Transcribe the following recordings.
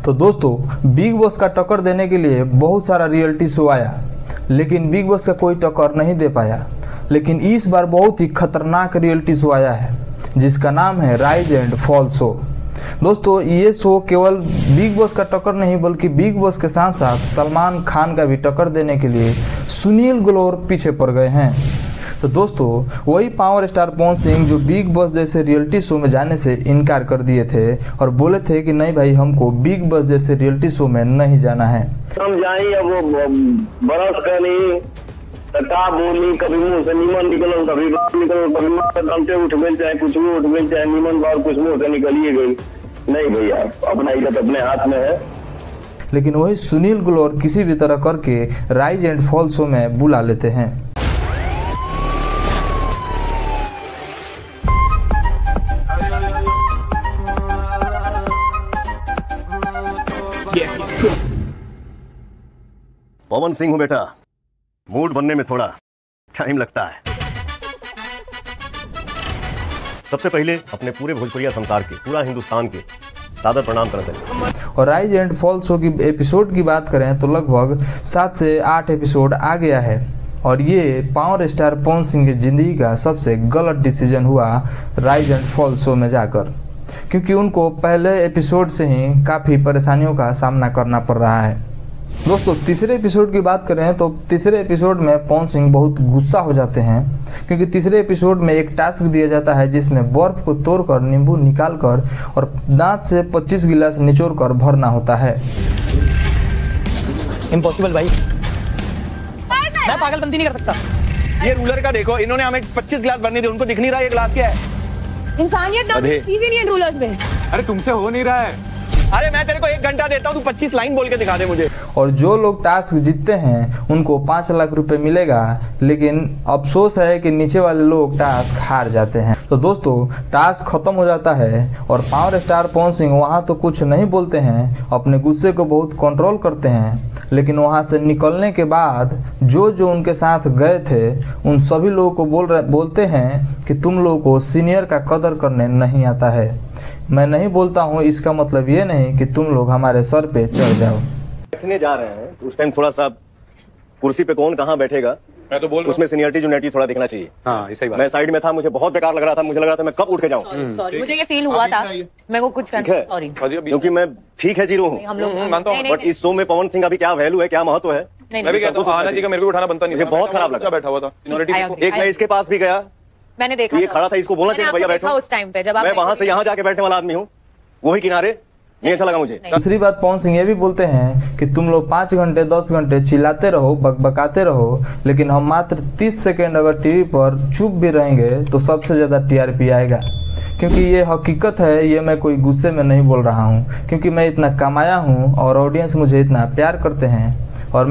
तो दोस्तों big boss का टक्कर देने के लिए बहुत सारा रियलिटी शो आया, लेकिन बिग बॉस का कोई टक्कर नहीं दे पाया। लेकिन इस बार बहुत ही खतरनाक रियलिटी शो आया है जिसका नाम है राइज एंड फॉल शो। दोस्तों ये शो केवल बिग बॉस का टक्कर नहीं बल्कि बिग बॉस के साथ साथ सलमान खान का भी टक्कर देने के लिए सुनील ग्लोर पीछे पड़ गए हैं। तो दोस्तों वही पावर स्टार पवन सिंह जो बिग बॉस जैसे रियलिटी शो में जाने से इनकार कर दिए थे और बोले थे कि नहीं भाई हमको बिग बॉस जैसे रियलिटी शो में नहीं जाना है। हम जाए वो बरस का नहीं का बोली कभी मुंह से नीमन निकलो कभी निकलो कभी दमते उठ गई चाहे कुछ भी उठ गई चाहे नीमन बार कुछ मुंह से निकलिए गई। नहीं भैया अपना इज्जत अपने हाथ में है। लेकिन वही सुनील ग्लोर किसी भी तरह करके राइज एंड फॉल शो में बुला लेते हैं। पवन सिंह हूं बेटा, मूड बनने में थोड़ा टाइम लगता है। सबसे पहले अपने पूरे भोजपुरिया संसार के, पूरा हिंदुस्तान के सादर प्रणाम करते हैं। और राइज एंड फॉल शो की एपिसोड की बात करें तो लगभग 7 से 8 एपिसोड आ गया है और ये पावर स्टार पवन सिंह की जिंदगी का सबसे गलत डिसीजन हुआ राइज एंड फॉल शो में जाकर, क्योंकि उनको पहले एपिसोड से ही काफ़ी परेशानियों का सामना करना पड़ रहा है। दोस्तों तीसरे एपिसोड की बात करें तो तीसरे एपिसोड में पवन सिंह बहुत गुस्सा हो जाते हैं, क्योंकि तीसरे एपिसोड में एक टास्क दिया जाता है जिसमें बर्फ को तोड़कर नींबू निकालकर और दांत से 25 गिलास निचोड़ कर भरना होता है। इम्पॉसिबल भाई, मैं पागलपंती नहीं कर सकता। ये रूलर का देखो, इन्होंने हमें 25 गिलास भरने थे, उनको दिख नहीं रहा ये गिलास क्या है। इंसानियत नाम की चीज ही नहीं है रूलर्स में। अरे तुमसे हो नहीं रहा है। अरे मैं तेरे को 1 घंटा देता हूँ, तू 25 लाइन बोल के दिखा दे मुझे। और जो लोग टास्क जीतते हैं उनको 5 लाख रुपए मिलेगा, लेकिन अफसोस है कि नीचे वाले लोग टास्क हार जाते हैं। तो दोस्तों टास्क खत्म हो जाता है और पावर स्टार पवन सिंह वहाँ तो कुछ नहीं बोलते हैं, अपने गुस्से को बहुत कंट्रोल करते हैं, लेकिन वहाँ से निकलने के बाद जो उनके साथ गए थे उन सभी लोगों को बोलते हैं कि तुम लोगों को सीनियर का कदर करने नहीं आता है। मैं नहीं बोलता हूँ इसका मतलब ये नहीं कि तुम लोग हमारे सर पे चढ़ जाओ। बैठने जा रहे हैं उस टाइम थोड़ा सा कुर्सी पे कौन कहाँ बैठेगा, मैं तो बोल उसमें सीनियरिटी जूनियरिटी थोड़ा दिखना चाहिए। हाँ, सही बात। मैं साइड में था, मुझे बहुत बेकार लग रहा था, मुझे लग रहा था मैं कब उठ के जाऊँ। मुझे ये फील हुआ था, मेरे को कुछ सॉरी, क्योंकि मैं ठीक है जीरो हूँ, बट इस शो में पवन सिंह का भी क्या वैल्यू है, क्या महत्व है। मैं भी कहता हूँ आना जी का मेरे को उठाना बनता नहीं, मुझे बहुत खराब लगा। बैठा हुआ था एक मैं इसके पास भी गया, मैंने देखा ये खड़ा था, इसको बोलना चाहिए भैया बैठो उस टाइम पे, जब मैं वहां से यहाँ जाके बैठने वाला आदमी हूँ, वही किनारे नहीं अच्छा लगा मुझे। दूसरी बात पवन सिंह ये भी बोलते हैं कि तुम लोग 5 घंटे 10 घंटे चिल्लाते रहो, बकबकाते रहो, लेकिन हम मात्र 30 सेकेंड अगर टीवी पर चुप भी रहेंगे तो सबसे ज़्यादा TRP आएगा। क्योंकि ये हकीकत है, ये मैं कोई गुस्से में नहीं बोल रहा हूँ, क्योंकि मैं इतना कमाया हूँ और ऑडियंस मुझे इतना प्यार करते हैं और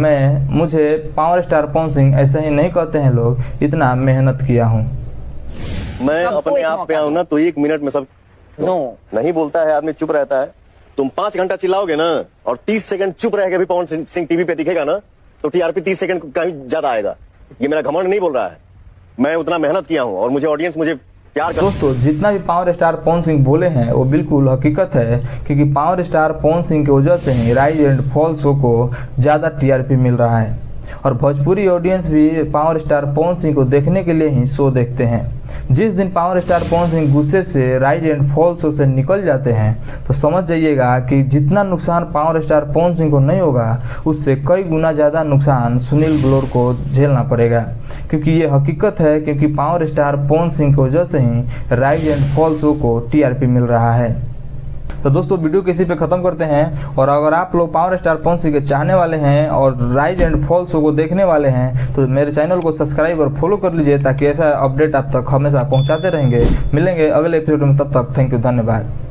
मुझे पावर स्टार पवन सिंह ऐसे ही नहीं कहते हैं लोग, इतना मेहनत किया हूँ। मैं अपने आप पे आऊँ ना तो 1 मिनट में सब नहीं बोलता है आदमी, चुप रहता है। तुम 5 घंटा चिल्लाओगे ना और 30 सेकंड चुप रह के भी पवन सिंह टीवी पे दिखेगा ना तो TRP 30 सेकंड का ही ज्यादा आएगा। ये मेरा घमंड नहीं बोल रहा है, मैं उतना मेहनत किया हूँ और मुझे ऑडियंस मुझे प्यार कर। दोस्तों जितना भी पावर स्टार पवन सिंह बोले हैं वो बिल्कुल हकीकत है, क्योंकि पावर स्टार पवन सिंह की वजह से ही राइज एंड फॉल शो को ज़्यादा TRP मिल रहा है और भोजपुरी ऑडियंस भी पावर स्टार पवन सिंह को देखने के लिए ही शो देखते हैं। जिस दिन पावर स्टार पवन सिंह गुस्से से राइज एंड फॉल शो से निकल जाते हैं तो समझ जाइएगा कि जितना नुकसान पावर स्टार पवन सिंह को नहीं होगा उससे कई गुना ज़्यादा नुकसान सुनील ग्लोर को झेलना पड़ेगा, क्योंकि ये हकीकत है, क्योंकि पावर स्टार पवन सिंह की वजह से ही राइज एंड फॉल शो को TRP मिल रहा है। तो दोस्तों वीडियो किसी पे ख़त्म करते हैं, और अगर आप लोग पावर स्टार पवन सिंह के चाहने वाले हैं और राइज एंड फॉल शो को देखने वाले हैं तो मेरे चैनल को सब्सक्राइब और फॉलो कर लीजिए, ताकि ऐसा अपडेट आप तक हमेशा पहुंचाते रहेंगे। मिलेंगे अगले एपिसोड में, तब तक थैंक यू, धन्यवाद।